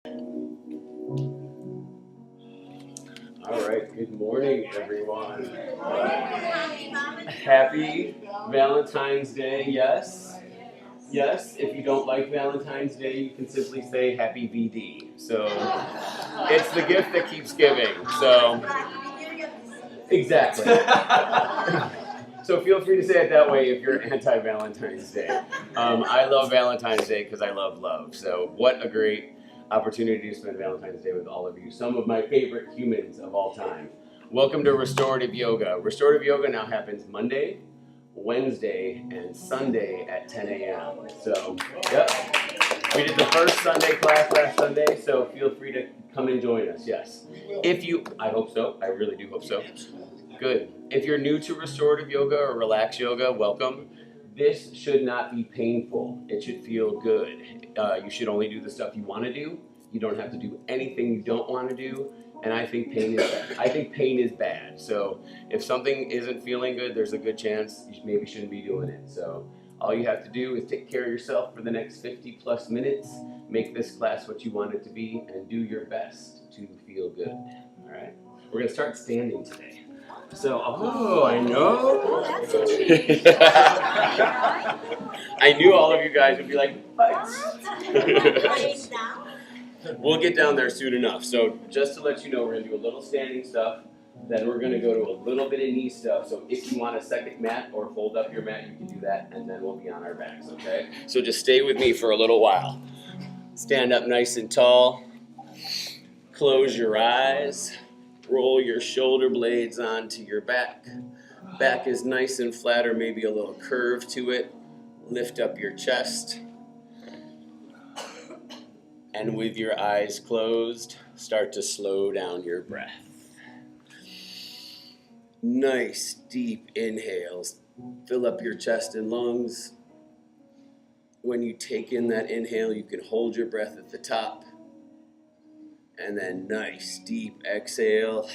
All right, good morning, everyone. Happy Valentine's Day, yes? Yes, if you don't like Valentine's Day, you can simply say Happy VD. So it's the gift that keeps giving. So exactly. So feel free to say it that way if you're anti-Valentine's Day. I love Valentine's Day because I love love. So what a great opportunity to spend Valentine's Day with all of you, some of my favorite humans of all time. Welcome to Restorative Yoga. Restorative Yoga now happens Monday, Wednesday, and Sunday at 10 a.m. So, yep. We did the first Sunday class last Sunday, so feel free to come and join us, yes. If you, I hope so, I really do hope so. Good. If you're new to restorative yoga or relaxed yoga, welcome. This should not be painful. It should feel good. You should only do the stuff you want to do. You don't have to do anything you don't want to do. And I think pain is bad. So if something isn't feeling good, there's a good chance you maybe shouldn't be doing it. So all you have to do is take care of yourself for the next 50 plus minutes. Make this class what you want it to be, and do your best to feel good. All right. We're gonna start standing today. So, I know. I knew all of you guys would be like, what? We'll get down there soon enough. So just to let you know, we're going to do a little standing stuff. Then we're going to go to a little bit of knee stuff. So if you want a second mat or fold up your mat, you can do that. And then we'll be on our backs, okay? So just stay with me for a little while. Stand up nice and tall. Close your eyes. Roll your shoulder blades onto your back. Back is nice and flat or maybe a little curve to it. Lift up your chest. And with your eyes closed, start to slow down your breath. Nice deep inhales. Fill up your chest and lungs. When you take in that inhale, you can hold your breath at the top. And then nice deep exhale.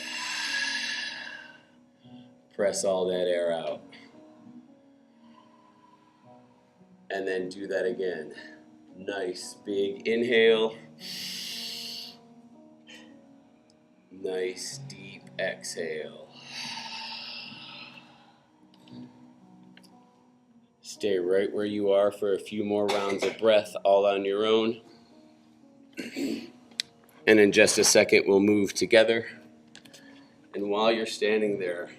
Press all that air out. And then do that again. Nice big inhale. Nice deep exhale. Stay right where you are for a few more rounds of breath, all on your own. And in just a second, we'll move together. And while you're standing there,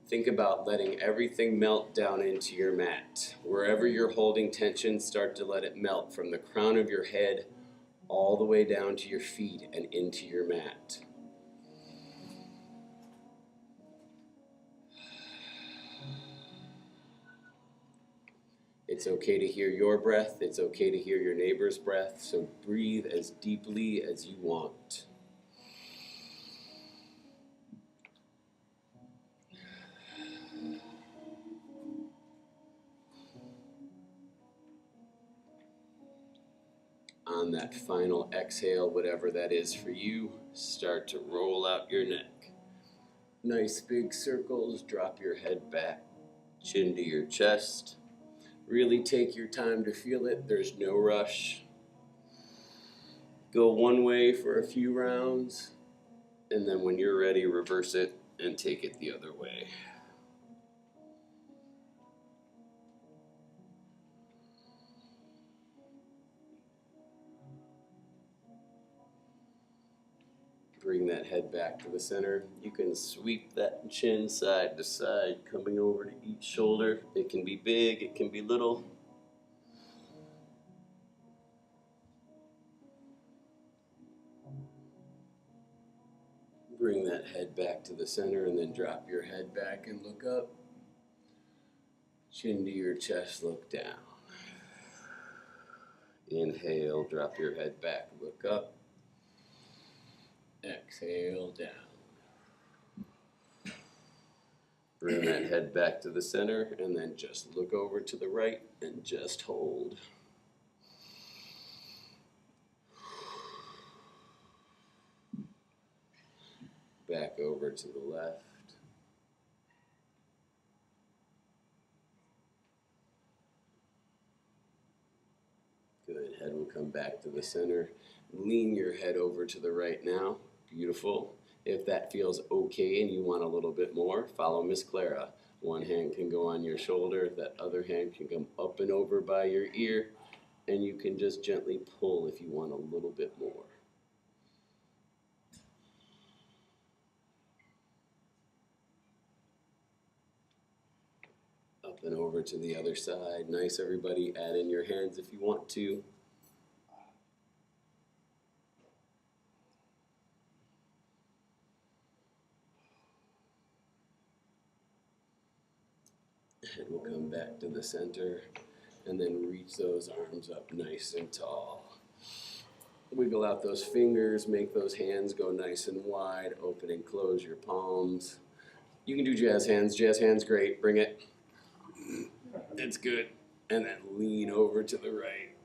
think about letting everything melt down into your mat. Wherever you're holding tension, start to let it melt from the crown of your head all the way down to your feet and into your mat. It's okay to hear your breath. It's okay to hear your neighbor's breath. So breathe as deeply as you want. On that final exhale, whatever that is for you, start to roll out your neck. Nice big circles. Drop your head back, chin to your chest. Really take your time to feel it. There's no rush. Go one way for a few rounds, and then when you're ready, reverse it and take it the other way. Bring that head back to the center. You can sweep that chin side to side, coming over to each shoulder. It can be big, it can be little. Bring that head back to the center and then drop your head back and look up. Chin to your chest, look down. Inhale, drop your head back, look up. Exhale, down. Bring that head back to the center and then just look over to the right and just hold. Back over to the left. Good, head will come back to the center. Lean your head over to the right now. Beautiful. If that feels okay and you want a little bit more, follow Miss Clara. One hand can go on your shoulder, that other hand can come up and over by your ear, and you can just gently pull if you want a little bit more. Up and over to the other side. Nice, everybody. Add in your hands if you want to. And we'll come back to the center and then reach those arms up nice and tall. Wiggle out those fingers, make those hands go nice and wide. Open and close your palms. You can do jazz hands. Jazz hands, great. Bring it. It's good. And then lean over to the right.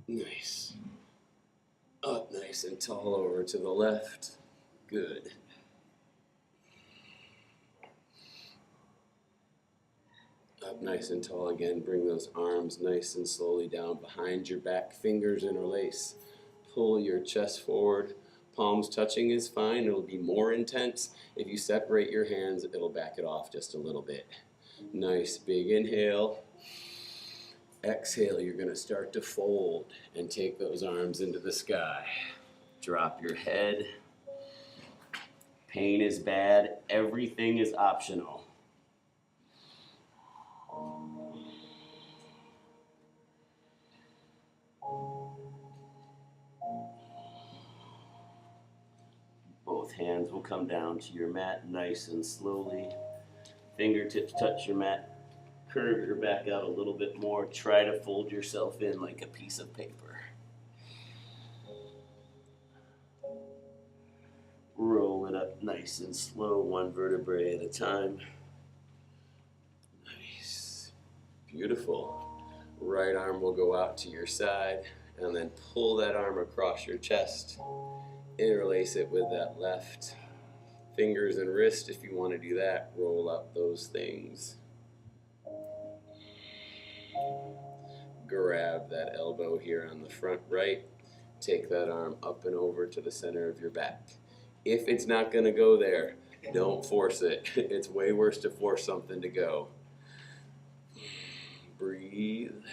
Nice. Up nice and tall over to the left. Good. Up nice and tall again. Bring those arms nice and slowly down behind your back. Fingers interlace. Pull your chest forward. Palms touching is fine. It'll be more intense. If you separate your hands, it'll back it off just a little bit. Nice big inhale. Exhale, you're going to start to fold and take those arms into the sky. Drop your head. Pain is bad. Everything is optional. Both hands will come down to your mat nice and slowly. Fingertips touch your mat. Curve your back out a little bit more. Try to fold yourself in like a piece of paper. Roll it up nice and slow, one vertebrae at a time. Nice. Beautiful. Right arm will go out to your side, and then pull that arm across your chest. Interlace it with that left. Fingers and wrist, if you want to do that, roll up those things. Grab that elbow here on the front right. Take that arm up and over to the center of your back. If it's not going to go there, don't force it. It's way worse to force something to go. Breathe.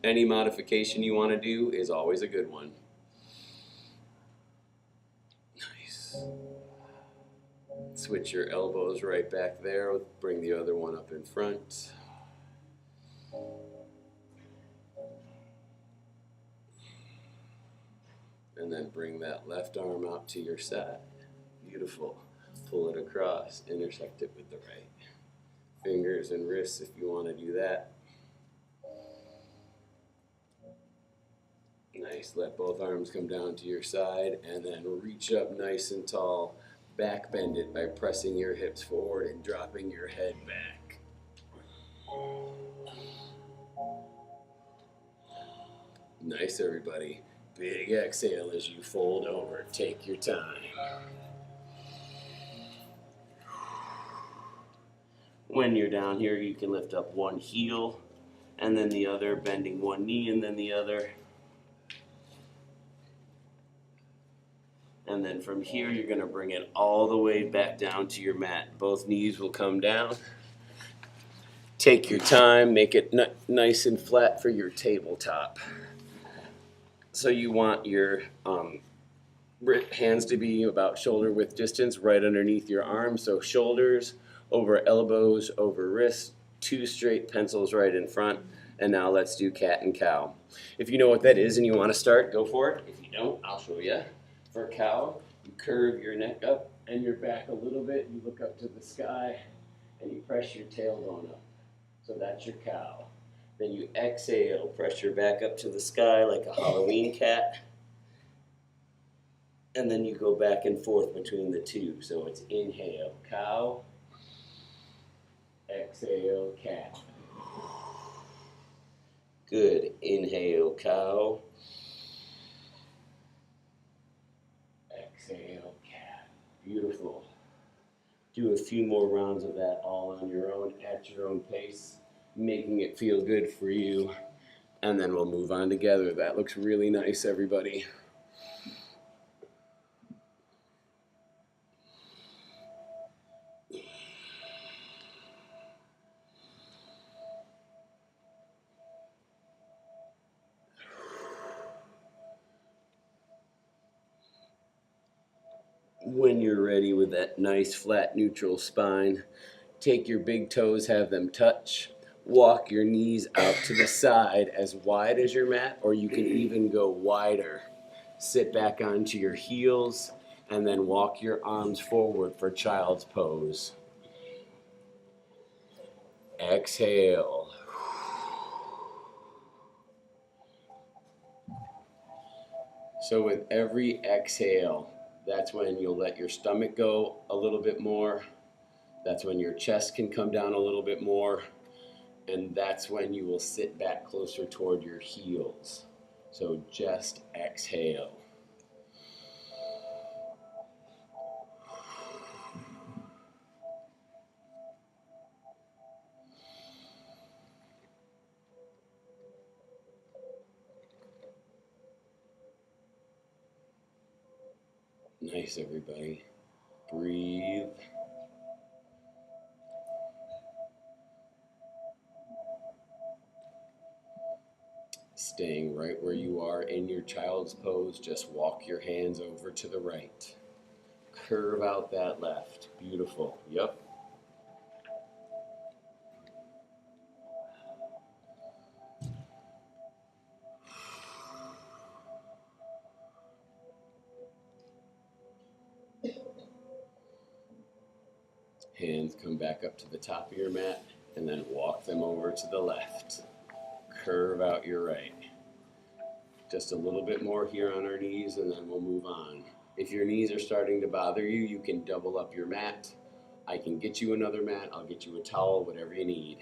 Any modification you want to do is always a good one. Nice. Switch your elbows right back there. Bring the other one up in front. And then bring that left arm out to your side. Beautiful. Pull it across, intersect it with the right. Fingers and wrists if you want to do that. Nice. Let both arms come down to your side and then reach up nice and tall. Back bend it by pressing your hips forward and dropping your head back. Nice, everybody. Big exhale as you fold over. Take your time. When you're down here, you can lift up one heel and then the other, bending one knee and then the other. And then from here, you're going to bring it all the way back down to your mat. Both knees will come down. Take your time. Make it nice and flat for your tabletop. So you want your hands to be about shoulder width distance right underneath your arms. So shoulders over elbows, over wrists, 2 straight pencils right in front. And now let's do cat and cow. If you know what that is and you want to start, go for it. If you don't, I'll show you. For cow, you curve your neck up and your back a little bit. You look up to the sky and you press your tailbone up. So that's your cow. Then you exhale, press your back up to the sky like a Halloween cat. And then you go back and forth between the two. So it's inhale, cow. Exhale, cat. Good. Inhale, cow. Exhale, cat. Beautiful. Do a few more rounds of that all on your own, at your own pace, making it feel good for you. And then we'll move on together. That looks really nice, everybody. When you're ready with that nice flat neutral spine, take your big toes, have them touch. Walk your knees out to the side as wide as your mat, or you can even go wider. Sit back onto your heels and then walk your arms forward for child's pose. Exhale. So with every exhale, that's when you'll let your stomach go a little bit more. That's when your chest can come down a little bit more. And that's when you will sit back closer toward your heels. So just exhale. Nice, everybody. Breathe. Staying right where you are in your child's pose, just walk your hands over to the right. Curve out that left. Beautiful. Yep. Hands come back up to the top of your mat and then walk them over to the left. Curve out your right. Just a little bit more here on our knees and then we'll move on. If your knees are starting to bother you, you can double up your mat. I can get you another mat. I'll get you a towel, whatever you need.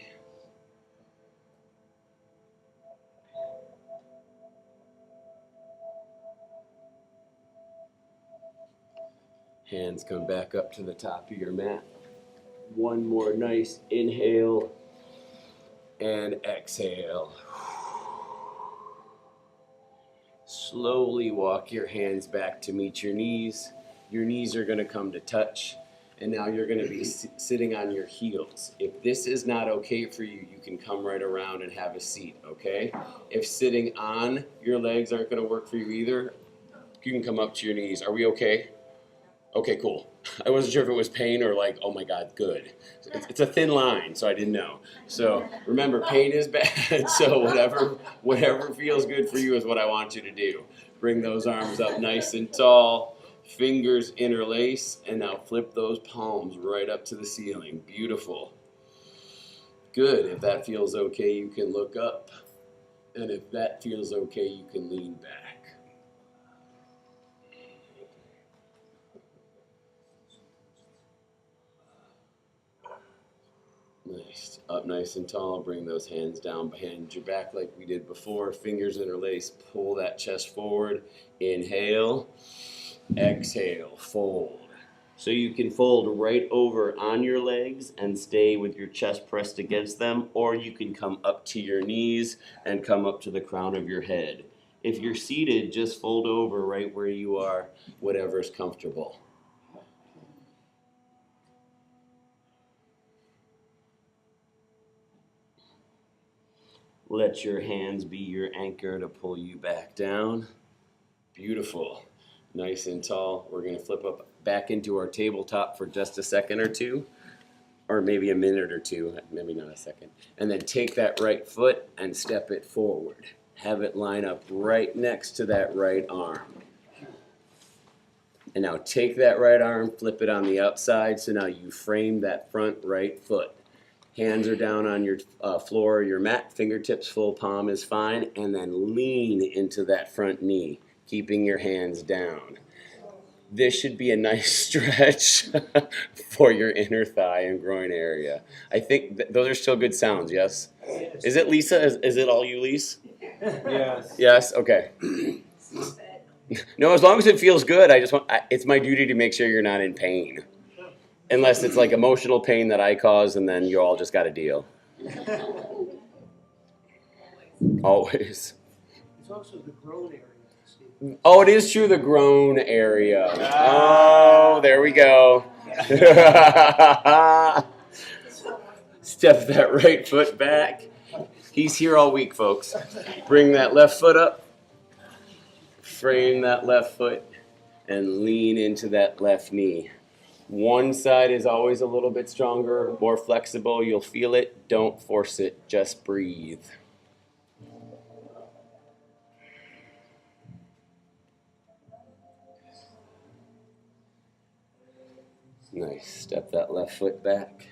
Hands come back up to the top of your mat. One more nice inhale and exhale. Slowly walk your hands back to meet your knees. Your knees are going to come to touch, and now you're going to be sitting on your heels. If this is not okay for you, you can come right around and have a seat, okay? If sitting on your legs aren't going to work for you either, you can come up to your knees. Are we okay? Okay, cool. I wasn't sure if it was pain or like, oh my God, good. It's a thin line, so I didn't know. So remember, pain is bad, so whatever feels good for you is what I want you to do. Bring those arms up nice and tall, fingers interlace, and now flip those palms right up to the ceiling. Beautiful. Good. If that feels okay, you can look up. And if that feels okay, you can lean back. Nice. Up nice and tall. Bring those hands down behind your back like we did before. Fingers interlace. Pull that chest forward. Inhale. Exhale. Fold. So you can fold right over on your legs and stay with your chest pressed against them, or you can come up to your knees and come up to the crown of your head. If you're seated, just fold over right where you are, whatever's comfortable. Let your hands be your anchor to pull you back down. Beautiful. Nice and tall. We're going to flip up back into our tabletop for just a second or two, or maybe a minute or two, maybe not a second. And then take that right foot and step it forward. Have it line up right next to that right arm. And now take that right arm, flip it on the outside, so now you frame that front right foot. Hands are down on your floor or your mat, fingertips full palm is fine, and then lean into that front knee, keeping your hands down. This should be a nice stretch for your inner thigh and groin area. I think those are still good sounds, yes? Is it Lisa? Is it all you, Lise? Yes. Yes? Okay. No, as long as it feels good, it's my duty to make sure you're not in pain. Unless it's like emotional pain that I cause, and then you all just got to deal. Always. It's also the groin area. Oh, it is true, the groin area. Oh, there we go. Step that right foot back. He's here all week, folks. Bring that left foot up. Frame that left foot and lean into that left knee. One side is always a little bit stronger, more flexible. You'll feel it. Don't force it. Just breathe. Nice. Step that left foot back.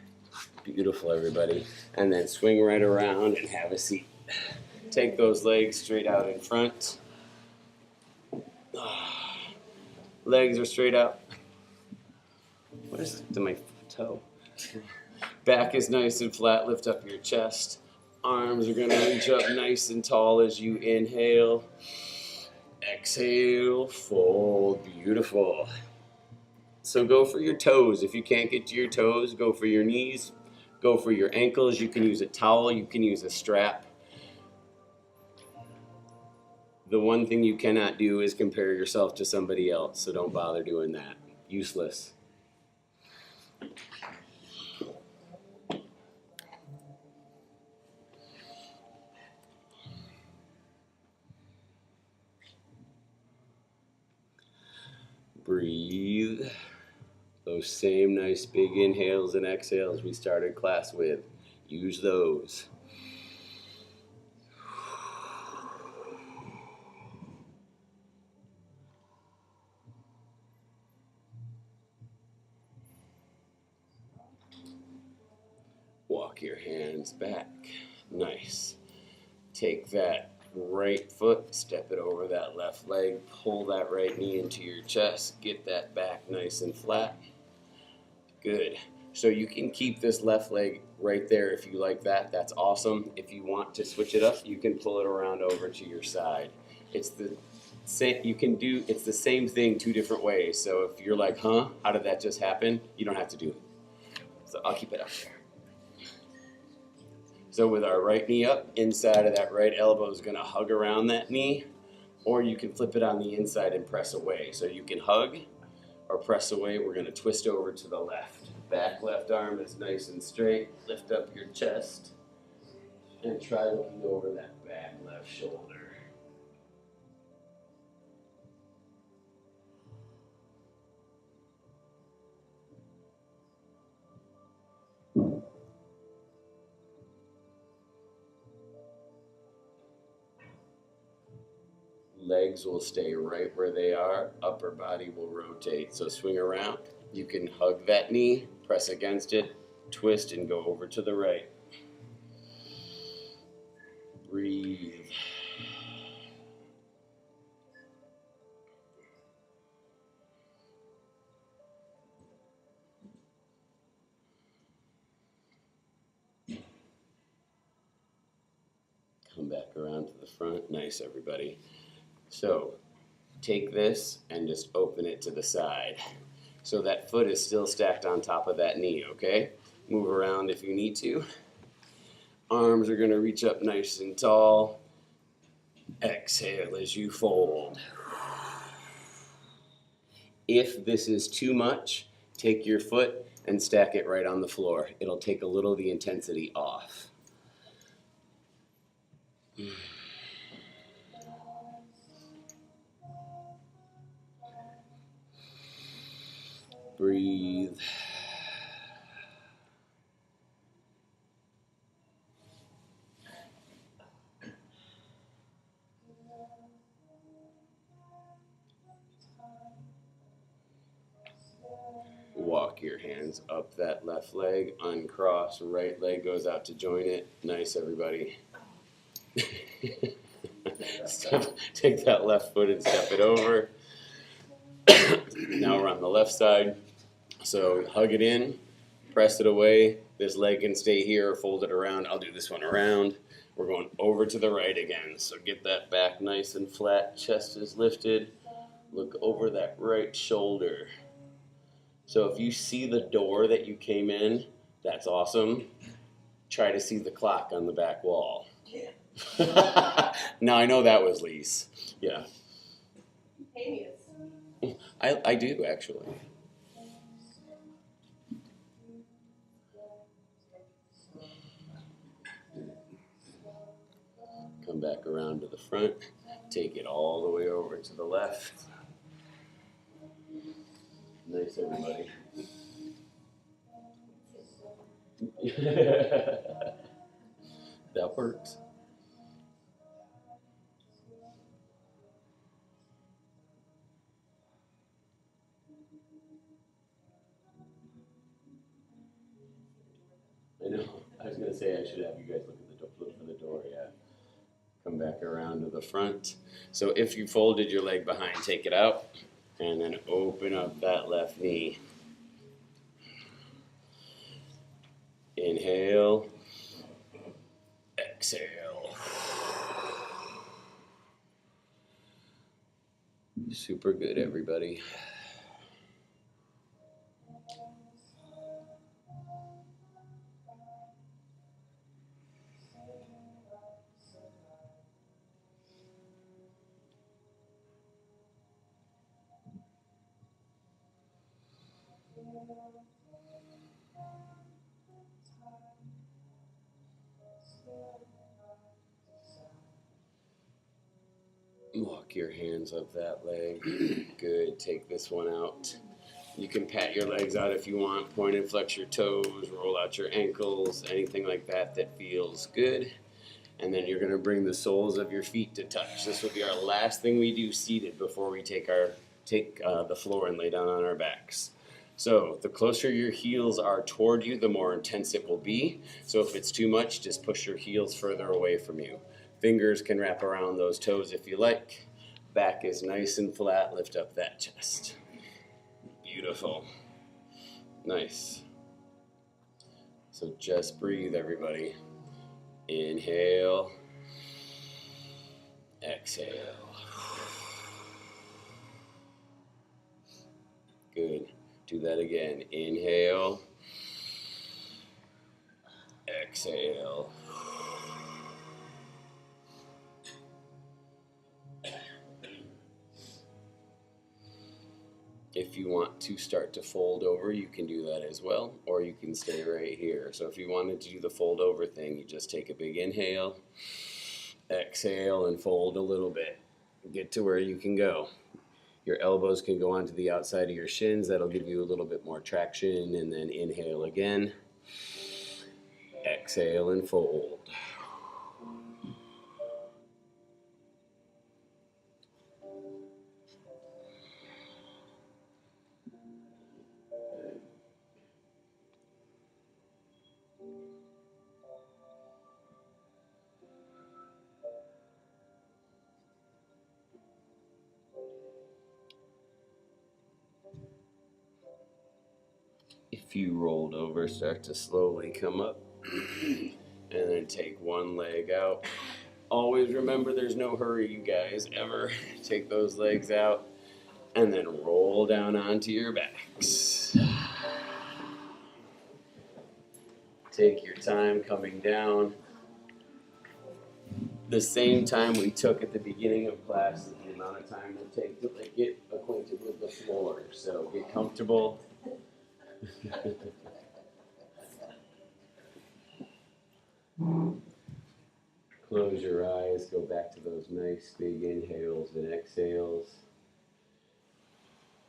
Beautiful, everybody. And then swing right around and have a seat. Take those legs straight out in front. Legs are straight out. What is it to my toe? Back is nice and flat. Lift up your chest. Arms are going to reach up nice and tall as you inhale. Exhale, fold. Beautiful. So go for your toes. If you can't get to your toes, go for your knees. Go for your ankles. You can use a towel. You can use a strap. The one thing you cannot do is compare yourself to somebody else, so don't bother doing that. Useless. Breathe. Those same nice big inhales and exhales we started class with. Use those. Walk your hands back. Nice. Take that right foot, step it over that left leg, pull that right knee into your chest, get that back nice and flat. Good. So you can keep this left leg right there if you like that. That's awesome. If you want to switch it up, you can pull it around over to your side. It's the same. It's the same thing two different ways. So if you're like, huh, how did that just happen? You don't have to do it. So I'll keep it up there. So with our right knee up, inside of that right elbow is going to hug around that knee, or you can flip it on the inside and press away. So you can hug or press away. We're going to twist over to the left. Back left arm is nice and straight. Lift up your chest and try looking over that back left shoulder. Legs will stay right where they are. Upper body will rotate. So swing around. You can hug that knee, press against it, twist, and go over to the right. Breathe. Come back around to the front. Nice, everybody. So take this and just open it to the side. So that foot is still stacked on top of that knee, okay? Move around if you need to. Arms are going to reach up nice and tall. Exhale as you fold. If this is too much, take your foot and stack it right on the floor. It'll take a little of the intensity off. Breathe. Walk your hands up that left leg, uncross, right leg goes out to join it. Nice, everybody. Take that left foot and step it over. Now we're on the left side. So hug it in, press it away. This leg can stay here or fold it around. I'll do this one around. We're going over to the right again. So get that back nice and flat. Chest is lifted. Look over that right shoulder. So if you see the door that you came in, that's awesome. Try to see the clock on the back wall. No, I know that was Lise. Yeah. Hamius. I do actually. Come back around to the front. Take it all the way over to the left. Nice, everybody. That works. I know. I was gonna say I should have you guys look for the door. Yeah. Come back around to the front. So if you folded your leg behind, take it out, and then open up that left knee. Inhale. Exhale. Super good, everybody. Walk your hands up that leg. Good. Take this one out. You can pat your legs out if you want. Point and flex your toes. Roll out your ankles. Anything like that that feels good. And then you're going to bring the soles of your feet to touch. This will be our last thing we do seated before we take the floor and lay down on our backs. So the closer your heels are toward you, the more intense it will be. So if it's too much, just push your heels further away from you. Fingers can wrap around those toes if you like. Back is nice and flat. Lift up that chest. Beautiful. Nice. So just breathe, everybody. Inhale. Exhale. Good. Do that again. Inhale. Exhale. If you want to start to fold over, you can do that as well, or you can stay right here. So if you wanted to do the fold over thing, you just take a big inhale, exhale, and fold a little bit. Get to where you can go. Your elbows can go onto the outside of your shins. That'll give you a little bit more traction, and then inhale again. Exhale and fold. If you rolled over, start to slowly come up and then take one leg out. Always remember there's no hurry, you guys, ever. Take those legs out and then roll down onto your backs. Take your time coming down. The same time we took at the beginning of class is the amount of time it'll take to get acquainted with the floor. So get comfortable. Close your eyes, go back to those nice big inhales and exhales.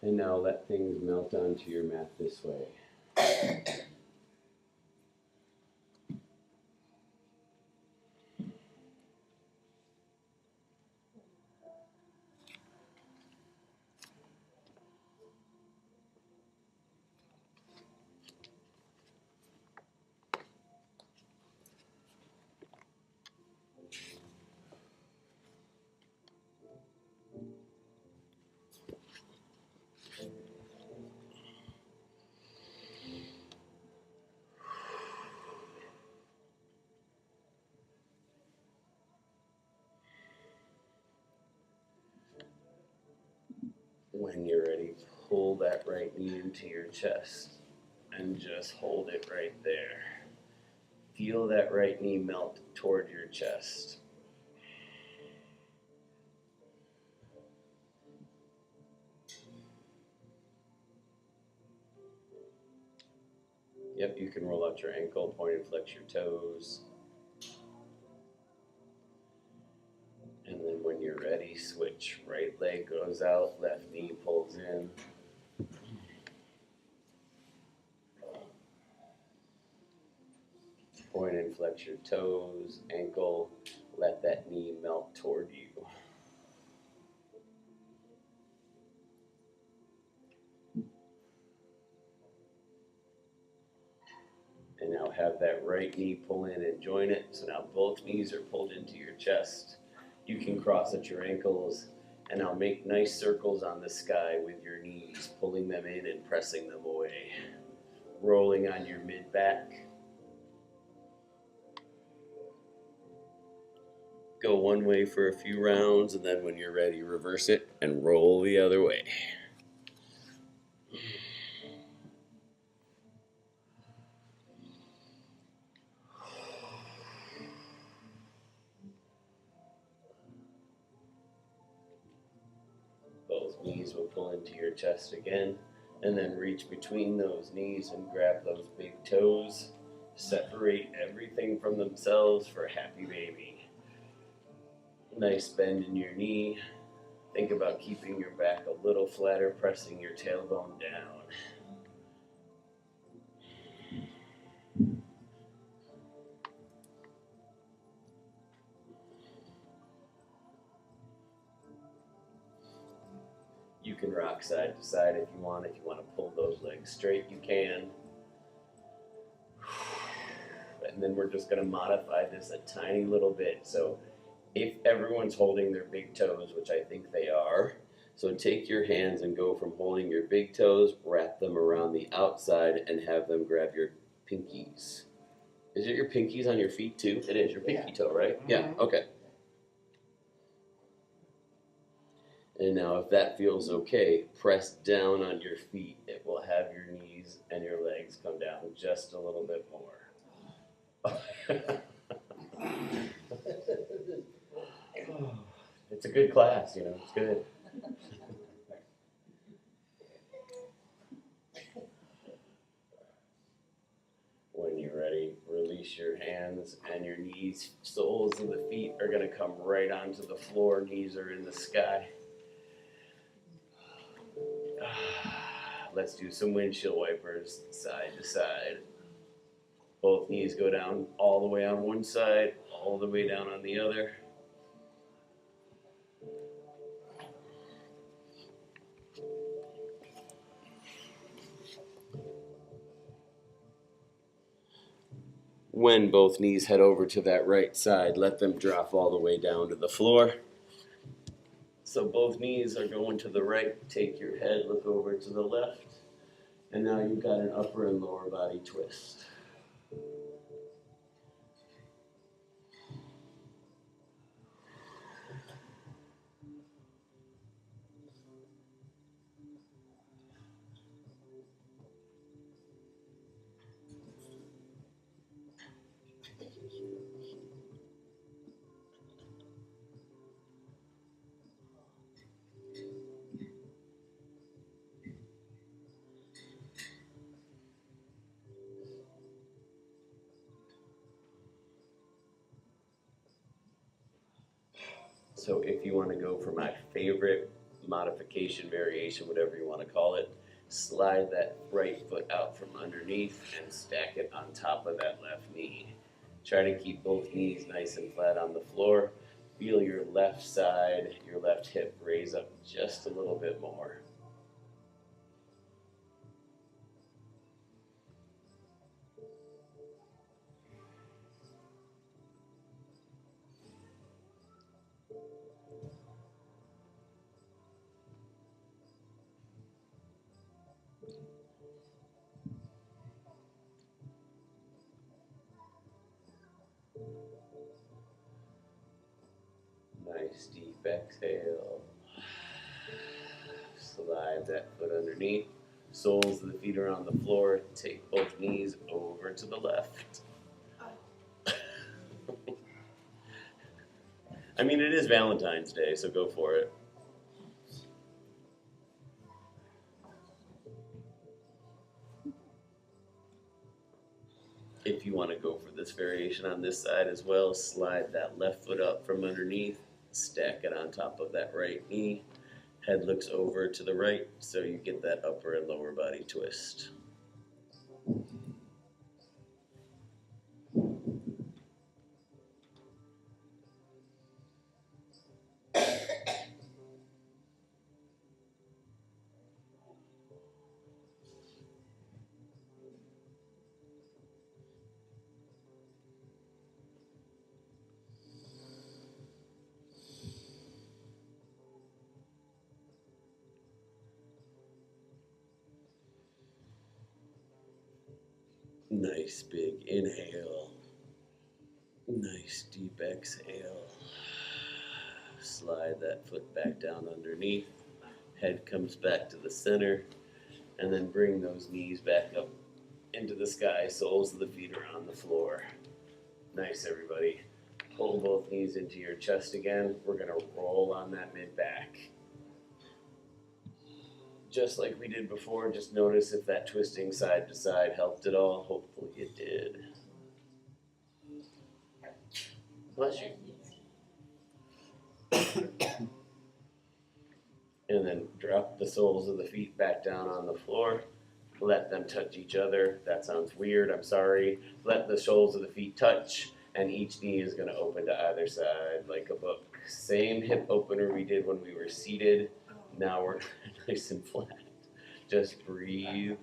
And now let things melt onto your mat this way. When you're ready, pull that right knee into your chest and just hold it right there. Feel that right knee melt toward your chest. Yep, you can roll out your ankle, point and flex your toes. And then when you're ready, switch. Right leg goes out, left knee pulls in. Point and flex your toes, ankle, let that knee melt toward you. And now have that right knee pull in and join it. So now both knees are pulled into your chest. You can cross at your ankles and now make nice circles on the sky with your knees, pulling them in and pressing them away. Rolling on your mid back. Go one way for a few rounds, and then when you're ready, reverse it and roll the other way. Both knees will pull into your chest again, and then reach between those knees and grab those big toes. Separate everything from themselves for a happy baby. Nice bend in your knee. Think about keeping your back a little flatter, pressing your tailbone down. You can rock side to side if you want. If you want to pull those legs straight, you can. And then we're just going to modify this a tiny little bit. So if everyone's holding their big toes, which I think they are, so take your hands and go from holding your big toes, wrap them around the outside, and have them grab your pinkies. Is it your pinkies on your feet too? It is your pinky toe, right? Yeah, okay. And now if that feels okay, press down on your feet. It will have your knees and your legs come down just a little bit more. It's a good class, you know, it's good. When you're ready, release your hands and your knees, soles of the feet are gonna come right onto the floor, knees are in the sky. Let's do some windshield wipers, side to side. Both knees go down all the way on one side, all the way down on the other. When both knees head over to that right side, let them drop all the way down to the floor. So both knees are going to the right. Take your head, look over to the left. And now you've got an upper and lower body twist. So if you want to go for my favorite modification variation, whatever you want to call it, slide that right foot out from underneath and stack it on top of that left knee. Try to keep both knees nice and flat on the floor. Feel your left side, your left hip raise up just a little bit more. Nice deep exhale. Slide that foot underneath. Soles of the feet are on the floor. Take both knees over to the left. I mean, it is Valentine's Day, so go for it. If you want to go for this variation on this side as well, slide that left foot up from underneath, stack it on top of that right knee. Head looks over to the right, so you get that upper and lower body twist. Nice big inhale. Nice deep exhale. Slide that foot back down underneath. Head comes back to the center. And then bring those knees back up into the sky. Soles of the feet are on the floor. Nice, everybody. Pull both knees into your chest again. We're going to roll on that mid-back. Just like we did before, just notice if that twisting side to side helped at all. Hopefully it did. Bless you. And then drop the soles of the feet back down on the floor. Let them touch each other. That sounds weird, I'm sorry. Let the soles of the feet touch, and each knee is going to open to either side like a book. Same hip opener we did when we were seated. Now we're nice and flat. Just breathe,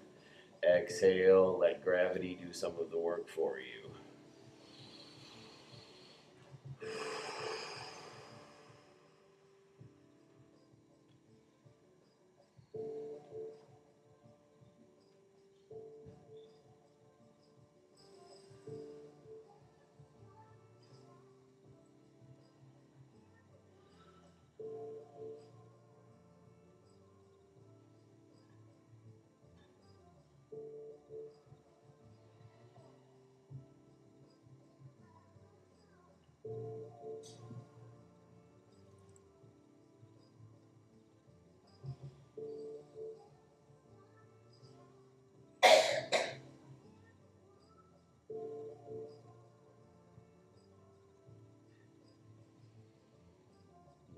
exhale, let gravity do some of the work for you.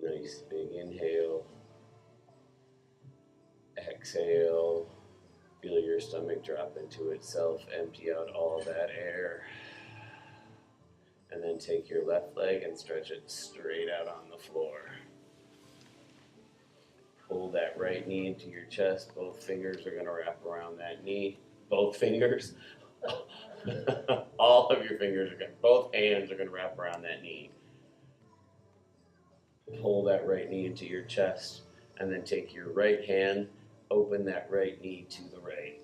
Nice big inhale. Exhale. Feel your stomach drop into itself. Empty out all that air. And then take your left leg and stretch it straight out on the floor. Pull that right knee into your chest. Both fingers are going to wrap around that knee. Both fingers. All of your fingers are going to, both hands are going to wrap around that knee. Pull that right knee into your chest. And then take your right hand, open that right knee to the right.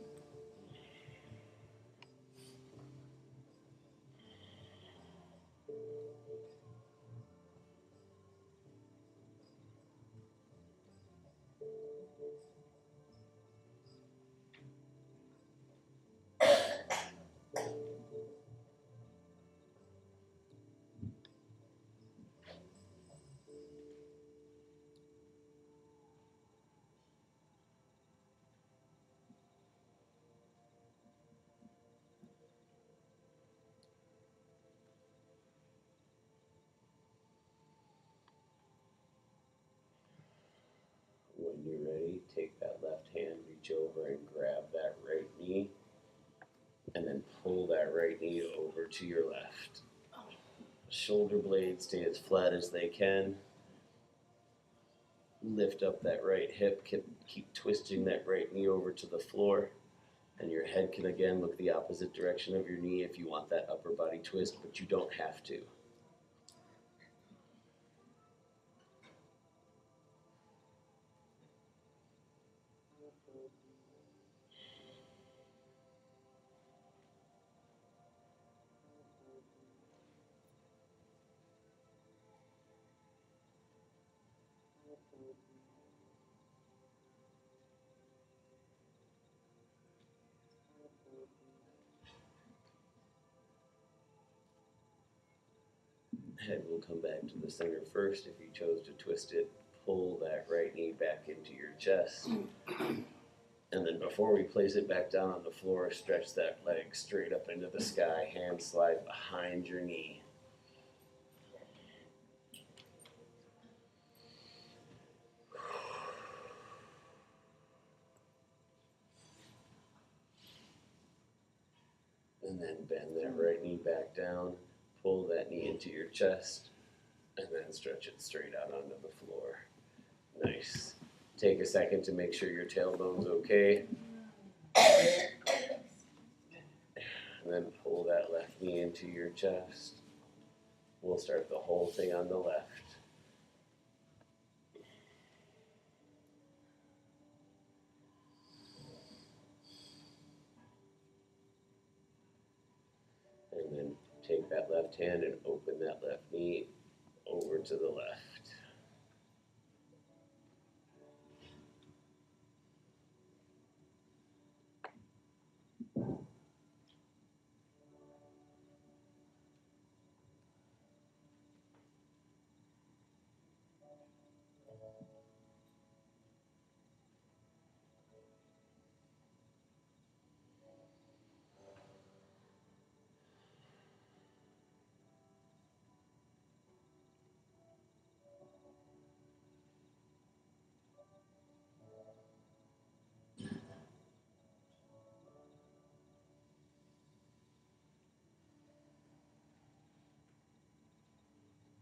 When you're ready, take that left hand, reach over and grab that right knee, and then pull that right knee over to your left. Shoulder blades stay as flat as they can. Lift up that right hip, keep twisting that right knee over to the floor, and your head can again look the opposite direction of your knee if you want that upper body twist, but you don't have to. Head will come back to the center first. If you chose to twist it, pull that right knee back into your chest. And then before we place it back down on the floor, stretch that leg straight up into the sky. Hand slide behind your knee. And then bend that right knee back down. Pull that knee into your chest. And then stretch it straight out onto the floor. Nice. Take a second to make sure your tailbone's okay. And then pull that left knee into your chest. We'll start the whole thing on the left. And then take that left hand and open that left knee over to the left.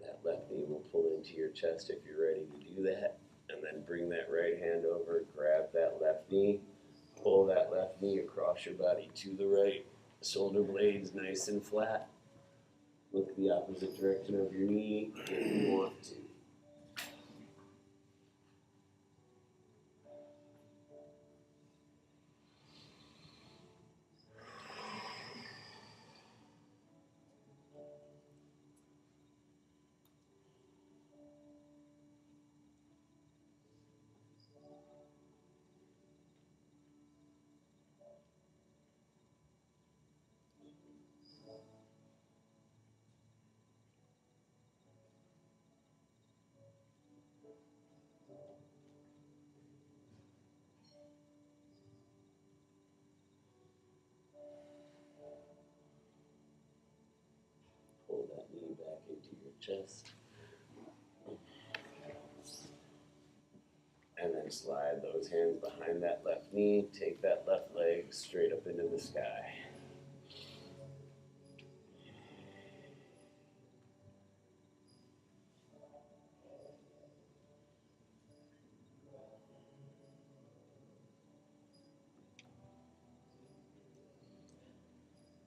That left knee will pull into your chest if you're ready to do that. And then bring that right hand over, grab that left knee, pull that left knee across your body to the right. Shoulder blades nice and flat. Look the opposite direction of your knee if you want to. Pull that knee back into your chest. And then slide those hands behind that left knee. Take that left leg straight up into the sky.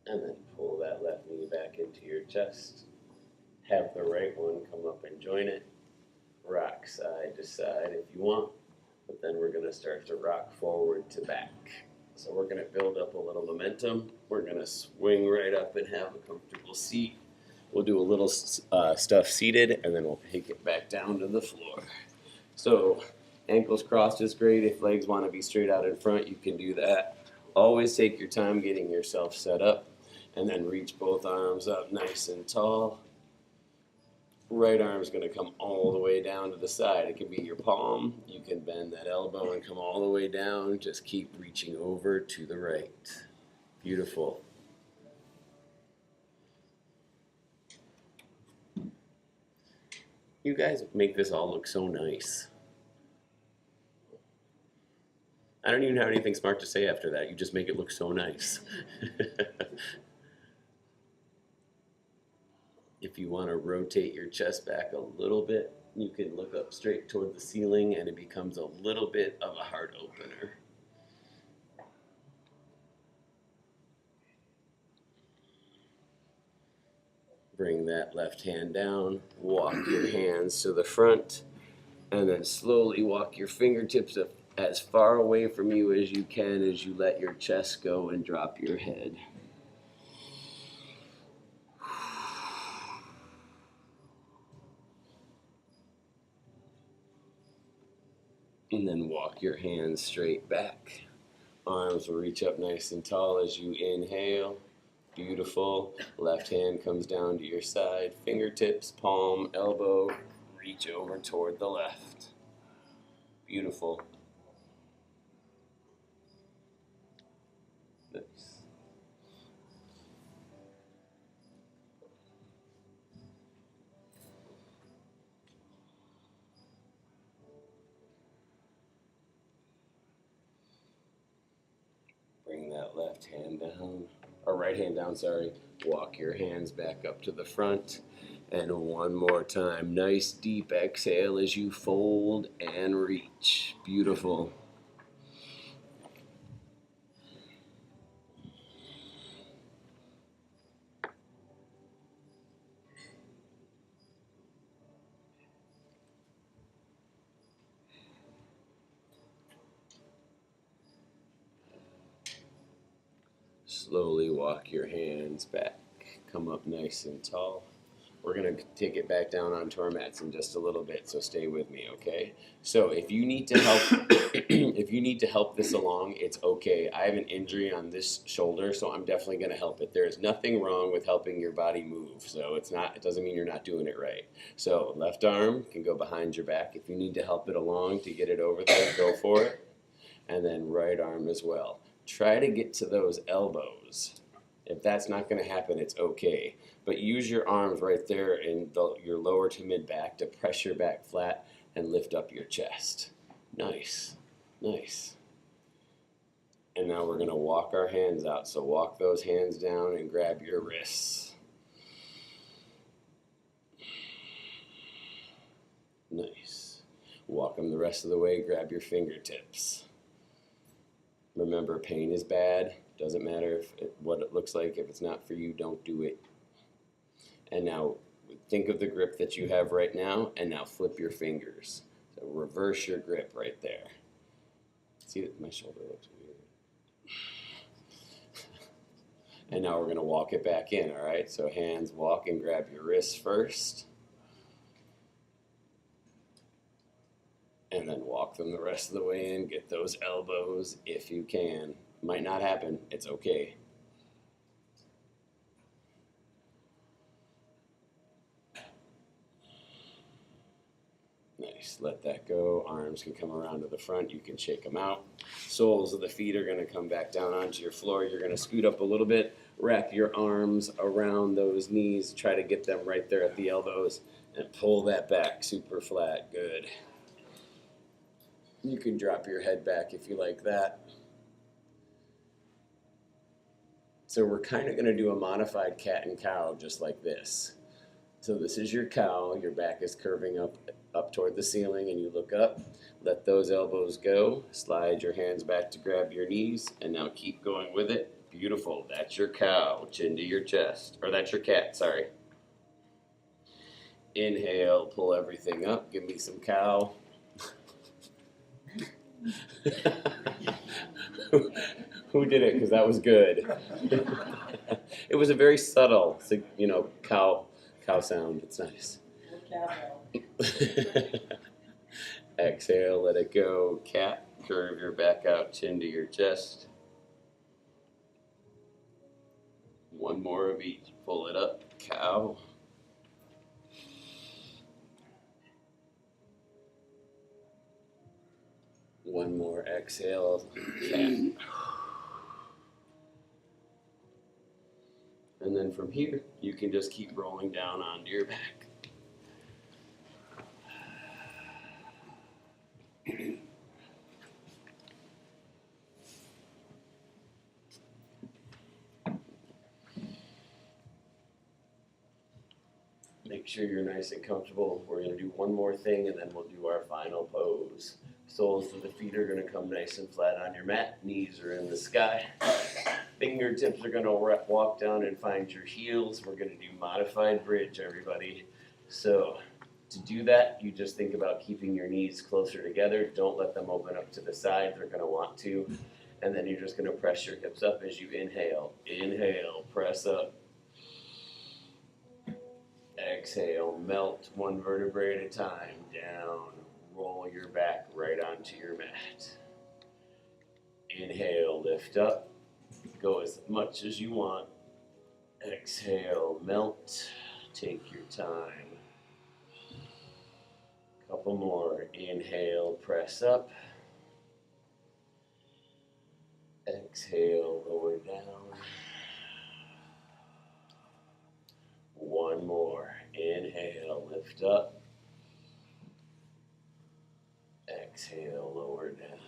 And then pull that left knee back into your chest. Have the right one come up and join it. Rock side to side if you want. But then we're going to start to rock forward to back. So we're going to build up a little momentum. We're going to swing right up and have a comfortable seat. We'll do a little stuff seated, and then we'll take it back down to the floor. So ankles crossed is great. If legs want to be straight out in front, you can do that. Always take your time getting yourself set up, and then reach both arms up nice and tall. Right arm's going to come all the way down to the side. It can be your palm. You can bend that elbow and come all the way down. Just keep reaching over to the right. Beautiful. You guys make this all look so nice. I don't even have anything smart to say after that. You just make it look so nice. If you want to rotate your chest back a little bit, you can look up straight toward the ceiling and it becomes a little bit of a heart opener. Bring that left hand down, walk your hands to the front, and then slowly walk your fingertips up as far away from you as you can as you let your chest go and drop your head. And then walk your hands straight back. Arms will reach up nice and tall as you inhale. Beautiful. Left hand comes down to your side. Fingertips, palm, elbow, reach over toward the left. Beautiful. that left hand down, or right hand down, sorry. Walk your hands back up to the front. And one more time. Nice deep exhale as you fold and reach. Beautiful. Slowly walk your hands back. Come up nice and tall. We're going to take it back down onto our mats in just a little bit, so stay with me, okay? So if you need to help if you need to help this along, it's okay. I have an injury on this shoulder, so I'm definitely going to help it. There is nothing wrong with helping your body move. So it doesn't mean you're not doing it right. So left arm can go behind your back. If you need to help it along to get it over there, go for it. And then right arm as well. Try to get to those elbows. If that's not going to happen, it's okay. But use your arms right there in your lower to mid back to press your back flat and lift up your chest. Nice, nice. And now we're going to walk our hands out. So walk those hands down and grab your wrists. Nice. Walk them the rest of the way, grab your fingertips. Remember, pain is bad. Doesn't matter what it looks like. If it's not for you, don't do it. And now think of the grip that you have right now, and now flip your fingers. So reverse your grip right there. See that my shoulder looks weird. And now we're going to walk it back in, all right? So hands walk and grab your wrists first. And then walk them the rest of the way in. Get those elbows if you can. Might not happen. It's okay. Nice. Let that go. Arms can come around to the front. You can shake them out. Soles of the feet are going to come back down onto your floor. You're going to scoot up a little bit. Wrap your arms around those knees. Try to get them right there at the elbows. And pull that back super flat. Good. You can drop your head back if you like that. So we're kind of going to do a modified cat and cow just like this. So this is your cow. Your back is curving up toward the ceiling, and you look up. Let those elbows go. Slide your hands back to grab your knees, and now keep going with it. Beautiful. That's your cow. Chin to your chest. Or that's your cat, sorry. Inhale, pull everything up. Give me some cow. Who did it? Because that was good. It was a very subtle, cow sound. It's nice. Exhale, let it go. Cat, curve your back out, chin to your chest. One more of each. Pull it up. Cow. One more exhale. Cat. And then from here, you can just keep rolling down onto your back. Make sure you're nice and comfortable. We're going to do one more thing, and then we'll do our final pose. Soles of the feet are going to come nice and flat on your mat. Knees are in the sky. Fingertips are going to walk down and find your heels. We're going to do modified bridge, everybody. So to do that, you just think about keeping your knees closer together. Don't let them open up to the side. They're going to want to. And then you're just going to press your hips up as you inhale. Inhale, press up. Exhale, melt one vertebrae at a time. Down. Roll your back right onto your mat. Inhale, lift up. Go as much as you want. Exhale, melt. Take your time. Couple more. Inhale, press up. Exhale, lower down. One more. Inhale, lift up. Exhale, lower down.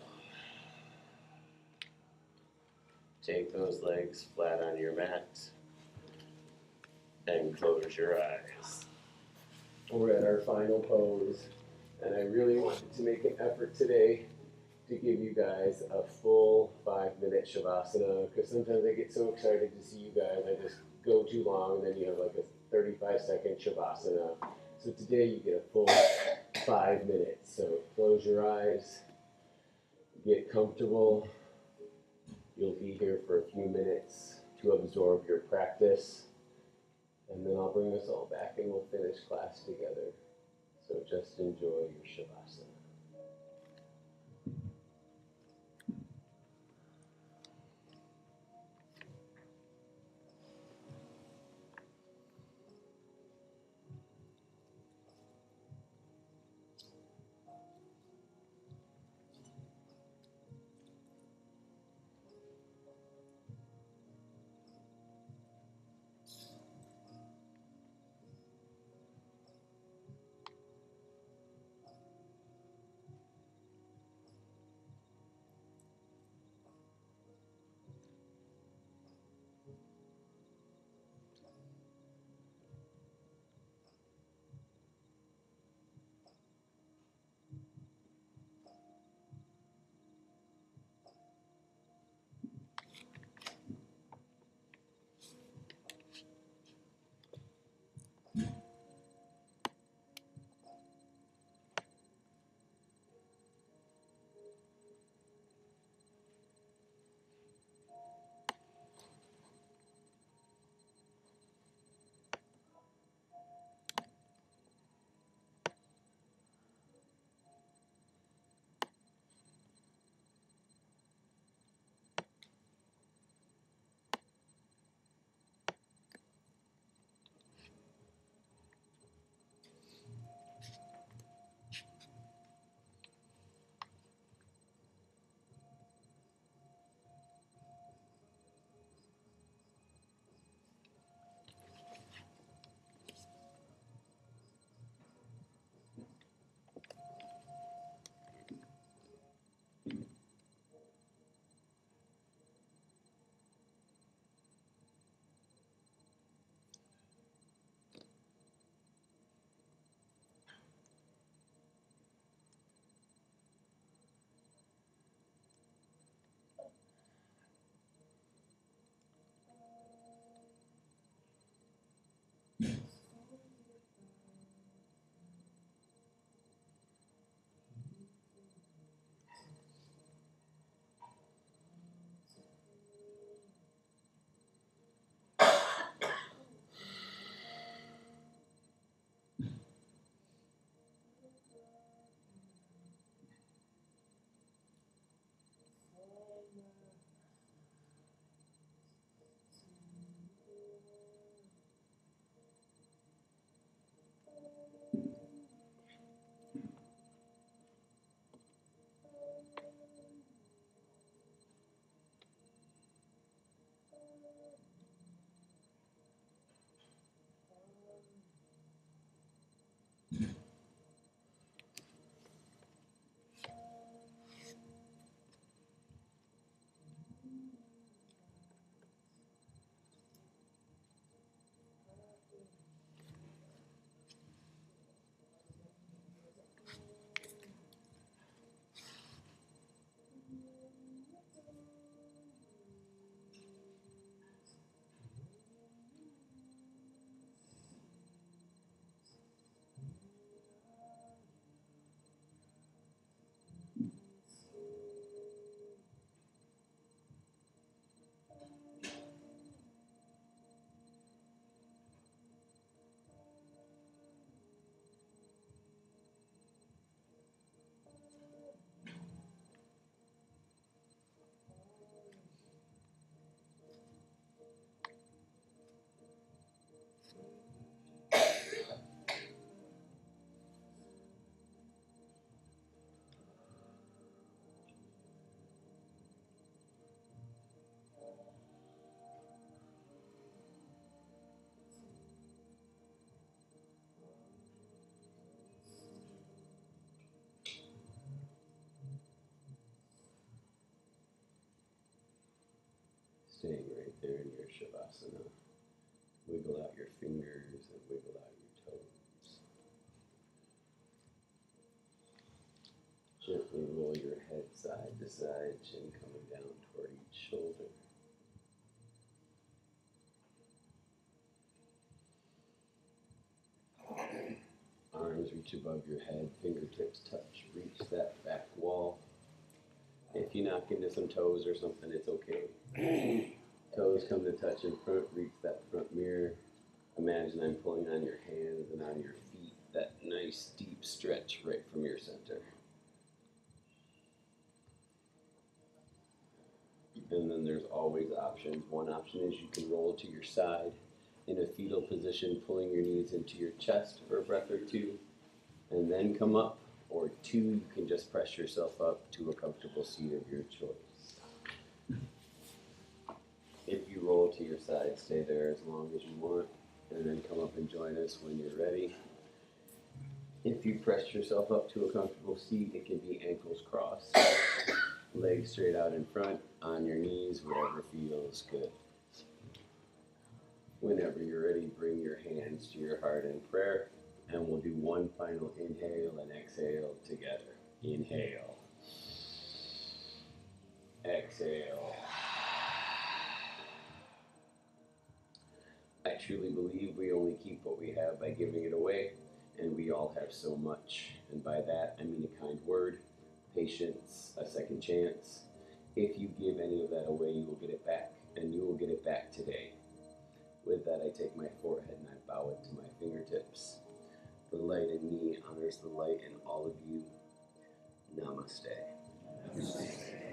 Take those legs flat on your mat and close your eyes. We're at our final pose, and I really wanted to make an effort today to give you guys a full 5-minute Shavasana, because sometimes I get so excited to see you guys, I just go too long, and then you have like a 35-second Shavasana. So today you get a full 5 minutes. So close your eyes, get comfortable. You'll be here for a few minutes to absorb your practice, and then I'll bring us all back and we'll finish class together. So just enjoy your Shavasana. Staying right there in your Shavasana. Wiggle out your fingers and wiggle out your toes. Gently roll your head side to side, chin coming down toward each shoulder. Arms reach above your head, fingertips touch, reach that back wall. If you knock into some toes or something, it's okay. Toes come to touch in front, reach that front mirror. Imagine I'm pulling on your hands and on your feet, that nice deep stretch right from your center. And then there's always options. One option is you can roll to your side in a fetal position, pulling your knees into your chest for a breath or two, and then come up. Or two, you can just press yourself up to a comfortable seat of your choice. If you roll to your side, stay there as long as you want, and then come up and join us when you're ready. If you press yourself up to a comfortable seat, it can be ankles crossed, legs straight out in front, on your knees, whatever feels good. Whenever you're ready, bring your hands to your heart in prayer, and we'll do one final inhale and exhale together. Inhale. Exhale. I truly believe we only keep what we have by giving it away, and we all have so much. And by that, I mean a kind word, patience, a second chance. If you give any of that away, you will get it back, and you will get it back today. With that, I take my forehead and I bow it to my fingertips. The light in me honors the light in all of you. Namaste. Namaste.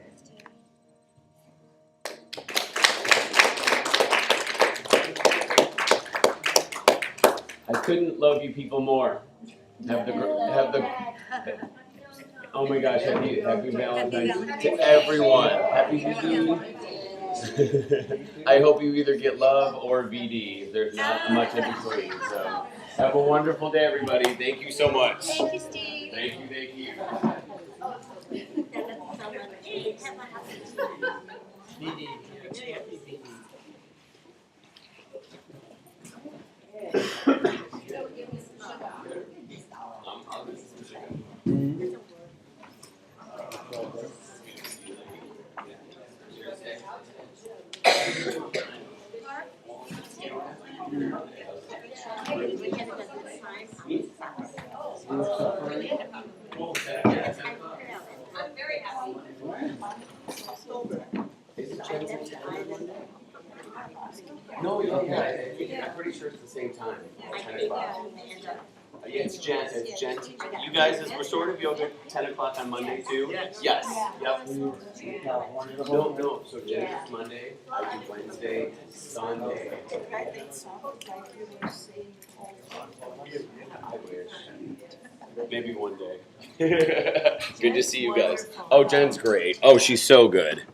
I couldn't love you people more. Have the oh my gosh, happy Valentine's to everyone. Happy VD. I hope you either get love or VD. There's not much in between. So have a wonderful day, everybody. Thank you so much. Thank you, Steve. Thank you, thank you. BD, it's happy BD. I'll do some chicken. I'm very happy. No, yeah, I'm pretty sure it's the same time. 10 o'clock. Yeah, it's Jen. You guys, is Restorative Yoga 10 o'clock on Monday too? Yes. Yep. No. So Jen is Monday. I do Wednesday, Sunday. I wish. Maybe one day. Good to see you guys. Oh, Jen's great. Oh, she's so good.